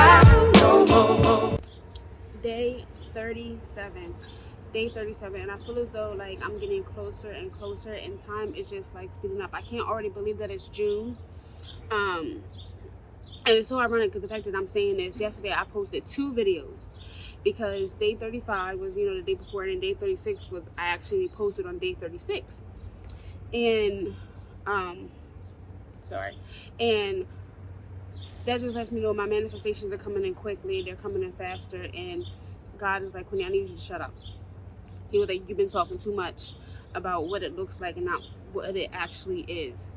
cry no more. Day 37. Day 37, and I feel as though like I'm getting closer and closer, and time is just like speeding up. I can't already believe that it's June. And it's so ironic because the fact that I'm saying this, yesterday I posted 2 videos because day 35 was, the day before, and then day 36 was, I actually posted on day 36. And and that just lets me know my manifestations are coming in quickly, they're coming in faster, and God is like, Queenie, I need you to shut up. He was like, you've been talking too much about what it looks like and not what it actually is.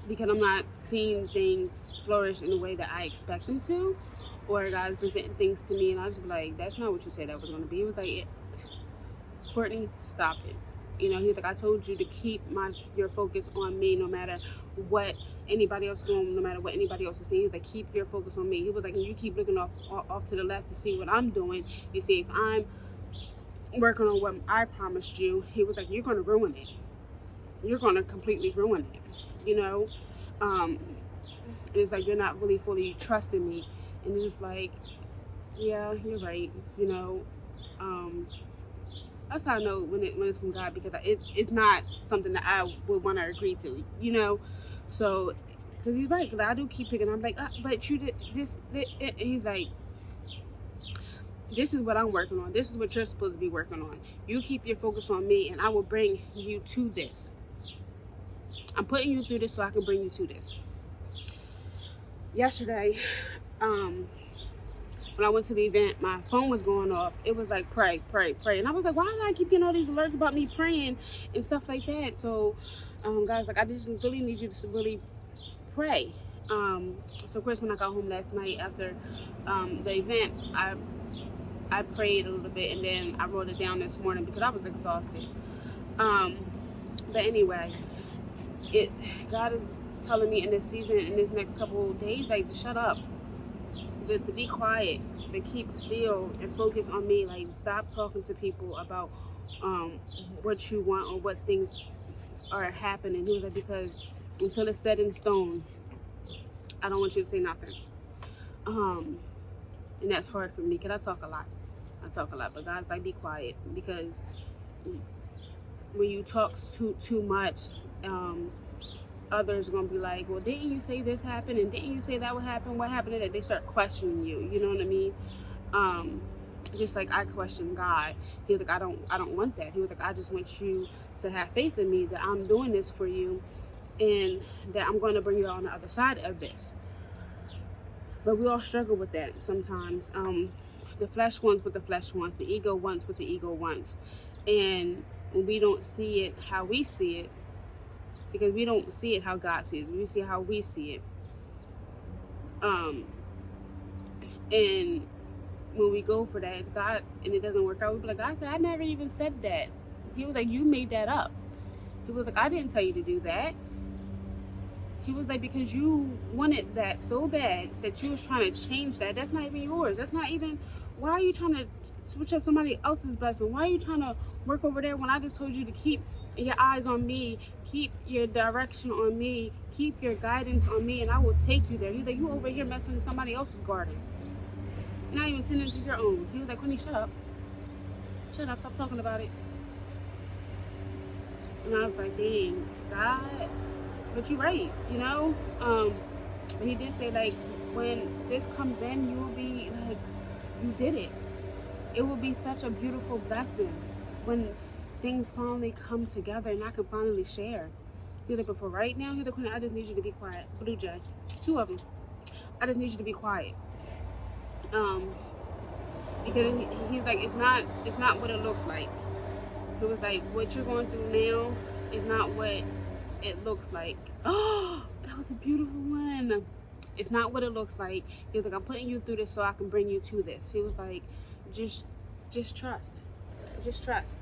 Because I'm not seeing things flourish in the way that I expect them to, or God's presenting things to me, and I just be like, that's not what you said that was going to be. He was like, Courtney, stop it. He was like, I told you to keep your focus on me, no matter what anybody else is doing, no matter what anybody else is saying. He was like, keep your focus on me. He was like, and you keep looking off to the left to see what I'm doing. You see, if I'm working on what I promised you, he was like, you're going to ruin it. You're going to completely ruin it. It's like, you're not really fully trusting me. And it's like, yeah, you're right. That's how I know when it's from God, because it's not something that I would want to agree to, So, because he's right, because I do keep picking. I'm like, but you did this. And he's like, this is what I'm working on. This is what you're supposed to be working on. You keep your focus on me, and I will bring you to this. I'm putting you through this so I can bring you to this. Yesterday, when I went to the event, my phone was going off. It was like, pray, pray, pray. And I was like, why do I keep getting all these alerts about me praying and stuff like that? So, guys, like, I just really need you to really pray. So, of course, when I got home last night after the event, I prayed a little bit, and then I wrote it down this morning because I was exhausted. But anyway, God is telling me in this season, in this next couple of days, like, to shut up. To be quiet, to keep still and focus on me. Like, stop talking to people about what you want or what things are happening. He was like, because until it's set in stone, I don't want you to say nothing. And that's hard for me because I talk a lot, but God's like, be quiet, because when you talk too much, others are going to be like, well, didn't you say this happened, and didn't you say that would happen? What happened to that? They start questioning you. You know what I mean? Just like I question God. He was like, I don't want that. He was like, I just want you to have faith in me, that I'm doing this for you, and that I'm going to bring you on the other side of this. But we all struggle with that sometimes. The flesh wants what the flesh wants. The ego wants what the ego wants. And when we don't see it how we see it, because we don't see it how God sees it, we see how we see it. And when we go for that, God, and it doesn't work out, we be like, God said, I never even said that. He was like, you made that up. He was like, I didn't tell you to do that. He was like, because you wanted that so bad that you was trying to change that. That's not even yours. That's not even, why are you trying to switch up somebody else's blessing? Why are you trying to work over there when I just told you to keep your eyes on me, keep your direction on me, keep your guidance on me, and I will take you there. He's like, you over here messing with somebody else's garden, not even tending to your own. He was like, Queenie, shut up, stop talking about it. And I was like, dang, God, but you're right, but he did say, like, when this comes in, you will be like, you did it. It will be such a beautiful blessing when things finally come together and I can finally share. He's like, but for right now, he's like, I just need you to be quiet. Blue Jay, 2 of them. I just need you to be quiet. Because he's like, it's not what it looks like. He was like, what you're going through now is not what it looks like. Oh, that was a beautiful one. It's not what it looks like. He was like, I'm putting you through this so I can bring you to this. He was like, just trust. Just trust.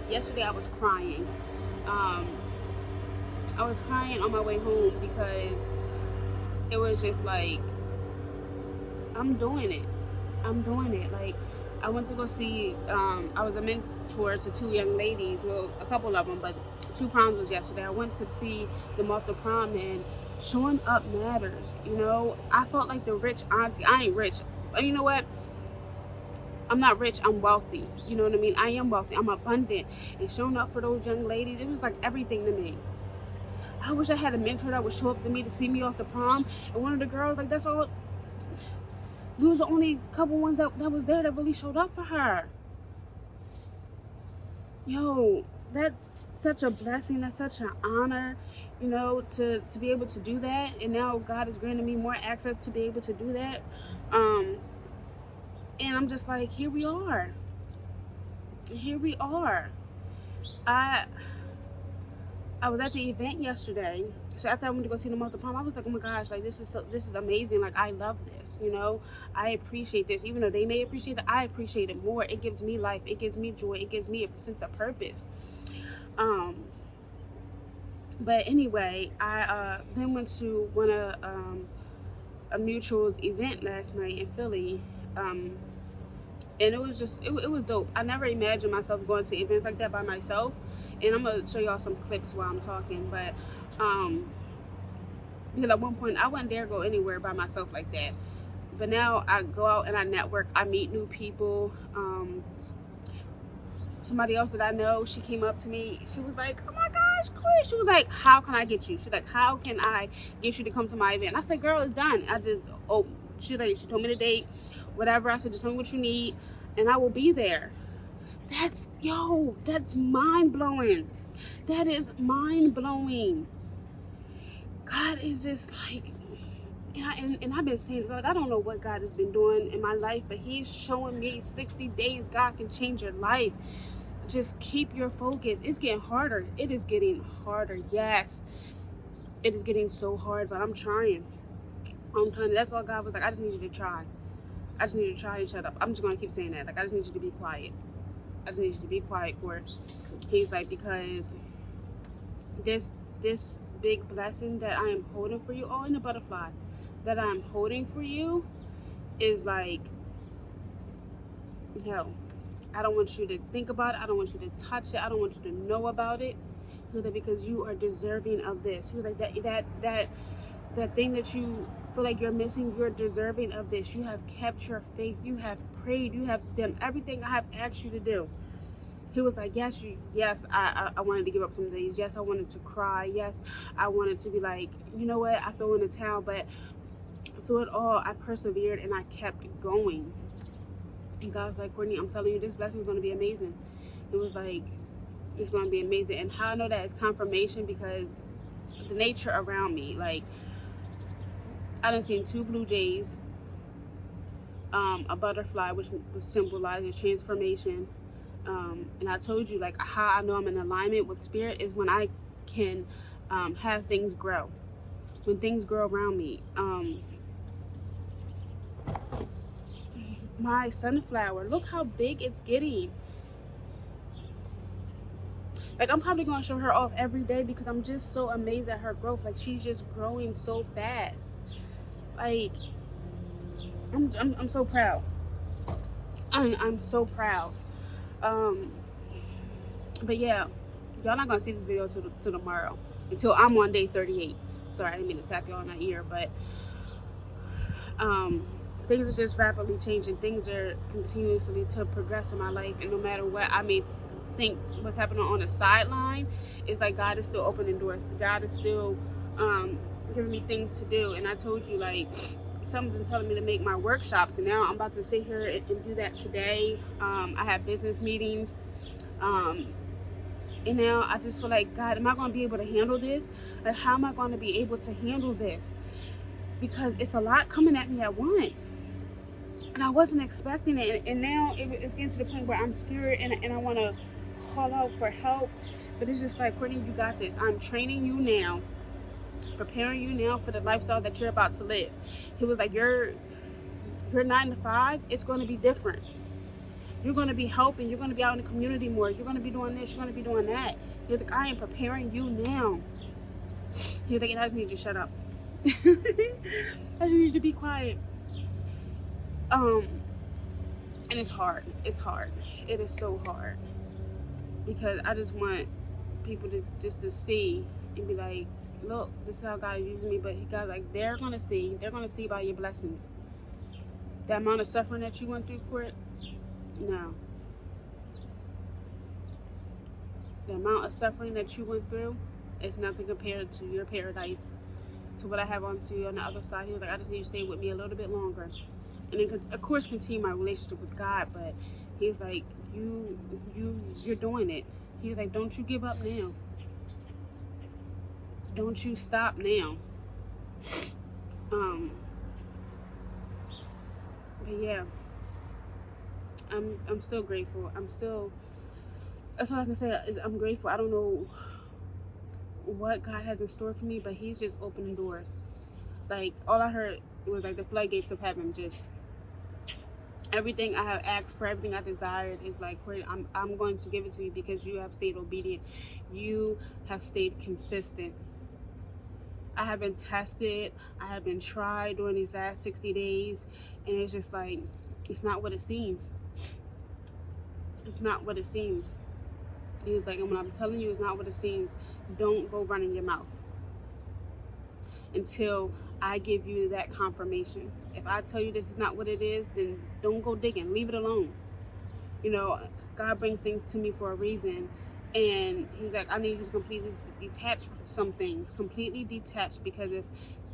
Yesterday I was crying. I was crying on my way home because it was just like, I'm doing it. Like, I went to go see, I was a mentor to 2 young ladies, well, a couple of them, but 2 proms was yesterday. I went to see them off the prom, and showing up matters, you know? I felt like the rich auntie. I ain't rich. You know what? I'm not rich, I'm wealthy. You know what I mean? I am wealthy, I'm abundant. And showing up for those young ladies, it was like everything to me. I wish I had a mentor that would show up to me to see me off the prom. And one of the girls, like, that's all, we was the only couple ones that was there that really showed up for her. Yo, that's such a blessing, that's such an honor, you know, to be able to do that. And now God has granted me more access to be able to do that. And I'm just like, here we are. Here we are. I was at the event yesterday. So after I went to go see them off the prom, I was like, oh my gosh, like this is amazing. Like, I love this, you know. I appreciate this. Even though they may appreciate it, I appreciate it more. It gives me life. It gives me joy. It gives me a sense of purpose. But anyway, I then went to one of a mutual's event last night in Philly. And it was just, it was dope. I never imagined myself going to events like that by myself. And I'm going to show y'all some clips while I'm talking. But, because at one point, I wouldn't dare go anywhere by myself like that. But now I go out and I network. I meet new people. Somebody else that I know, she came up to me. She was like, oh my gosh, Chris. She was like, how can I get you? She's like, how can I get you to come to my event? I said, girl, it's done. She told me the date, whatever. I said, just tell me what you need and I will be there. That's mind blowing. That is mind blowing. God is just like, and I've been saying, like, I don't know what God has been doing in my life, but he's showing me 60 days God can change your life. Just keep your focus. It's getting harder. It is getting harder. Yes, it is getting so hard, but I'm trying. That's all God was like, I just need you to try. I just need you to try and shut up. I'm just going to keep saying that. Like, I just need you to be quiet. I just need you to be quiet, Court. He's like, because this big blessing that I am holding for you, in the butterfly, that I'm holding for you is like, no. I don't want you to think about it. I don't want you to touch it. I don't want you to know about it. He was like, because you are deserving of this. He was like, that thing that you feel like you're missing, you're deserving of this. You have kept your faith. You have prayed. You have done everything I have asked you to do. He was like, yes, I wanted to give up some days. Yes, I wanted to cry. Yes, I wanted to be like, you know what, I throw in the towel. But through it all, I persevered and I kept going. And God was like, Courtney, I'm telling you, this blessing is going to be amazing. It was like, it's going to be amazing. And how I know that is confirmation, because the nature around me, like, I done seen 2 blue jays, a butterfly, which symbolizes transformation. And I told you, like, how I know I'm in alignment with spirit is when I can have things grow. When things grow around me. My sunflower, look how big it's getting. Like, I'm probably going to show her off every day because I'm just so amazed at her growth. Like, she's just growing so fast. Like, I'm so proud. I'm so proud. But yeah, y'all not gonna see this video till tomorrow, until I'm on day 38. Sorry, I didn't mean to tap y'all in my ear, but things are just rapidly changing. Things are continuously to progress in my life, and no matter what I may think what's happening on the sideline, it's like God is still opening doors. God is still giving me things to do. And I told you, like, something's telling me to make my workshops, and now I'm about to sit here and do that today. I have business meetings, and now I just feel like, God, am I going to be able to handle this? Like, how am I going to be able to handle this? Because it's a lot coming at me at once, and I wasn't expecting it. And now it's getting to the point where I'm scared, and I want to call out for help. But it's just like, Courtney, you got this. I'm training you now, preparing you now for the lifestyle that you're about to live. He was like, your 9 to 5, it's going to be different. You're going to be helping. You're going to be out in the community more. You're going to be doing this. You're going to be doing that. He was like, I am preparing you now. He was like, I just need you to shut up. I just need you to be quiet. And it's hard. It's hard. It is so hard because I just want people to just to see and be like, look, this is how God is using me. But God, like, they're gonna see. They're gonna see by your blessings. The amount of suffering that you went through, Court. No. The amount of suffering that you went through is nothing compared to your paradise. To what I have on to you on the other side. He was like, I just need you to stay with me a little bit longer. And then, of course, continue my relationship with God. But he's like, you're doing it. He was like, don't you give up now. Don't you stop now. But yeah, I'm still grateful. That's all I can say is I'm grateful. I don't know what God has in store for me, but he's just opening doors. Like, all I heard was like the floodgates of heaven, just everything I have asked for, everything I desired is like, I'm going to give it to you because you have stayed obedient. You have stayed consistent. I have been tested. I have been tried during these last 60 days. And it's just like, it's not what it seems. It's not what it seems. He was like, and when I'm telling you it's not what it seems, don't go running your mouth until I give you that confirmation. If I tell you this is not what it is, then don't go digging. Leave it alone. You know, God brings things to me for a reason. And he's like, I need you to completely detach from some things. Completely detach, because if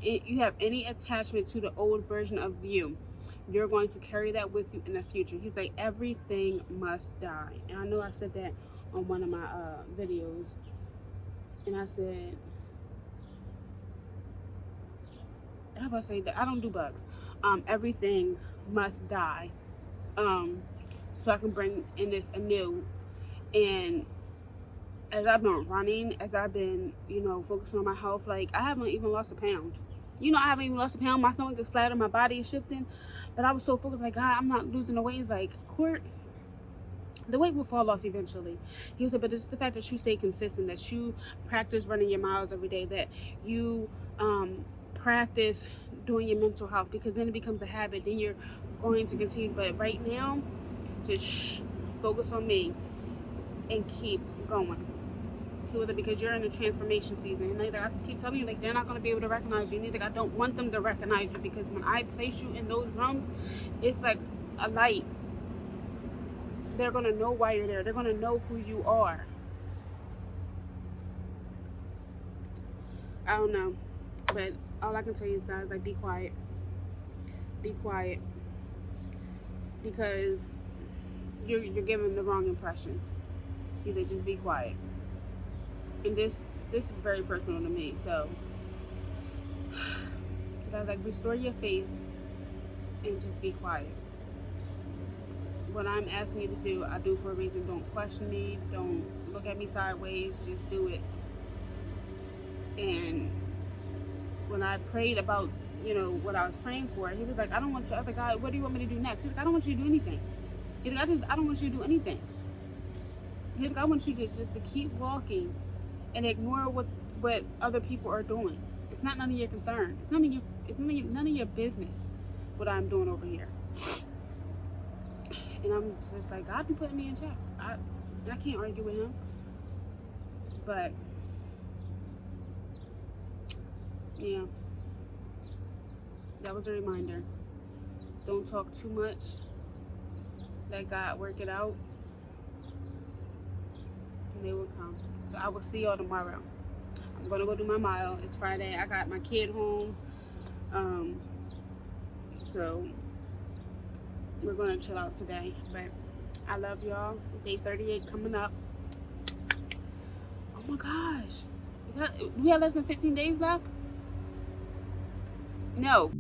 you have any attachment to the old version of you, you're going to carry that with you in the future. He's like, everything must die. And I know I said that on one of my videos. And I said, how about I say that? I don't do bugs. Everything must die. So I can bring in this anew. And as I've been running, as I've been, focusing on my health, like, I haven't even lost a pound. I haven't even lost a pound. My stomach is flatter, my body is shifting. But I was so focused, like, God, I'm not losing the weight. It's like, Court, the weight will fall off eventually. He was like, but it's the fact that you stay consistent, that you practice running your miles every day, that you practice doing your mental health, because then it becomes a habit. Then you're going to continue. But right now, just focus on me and keep going. Because you're in a transformation season. And like, I keep telling you, like, they're not going to be able to recognize you. And like, I don't want them to recognize you, because when I place you in those rooms, it's like a light. They're going to know why you're there. They're going to know who you are. I don't know. But all I can tell you is, guys, like, be quiet. Be quiet. Because you're giving the wrong impression. Either just be quiet. And this is very personal to me. So, guys, like, restore your faith and just be quiet. What I'm asking you to do, I do for a reason. Don't question me. Don't look at me sideways. Just do it. And when I prayed about, what I was praying for, he was like, I don't want you. I was like, God, what do you want me to do next? He's like, I don't want you to do anything. He's like, I don't want you to do anything. He's like, I want you to just to keep walking and ignore what other people are doing. It's not none of your concern. It's none of your business what I'm doing over here. And I'm just like, God be putting me in check. I can't argue with him. But yeah, that was a reminder. Don't talk too much. Let God work it out, and they will come. So I will see y'all tomorrow. I'm gonna go do my mile. It's Friday. I got my kid home. So we're gonna chill out today. But I love y'all. Day 38 coming up. Oh my gosh. We have less than 15 days left? No.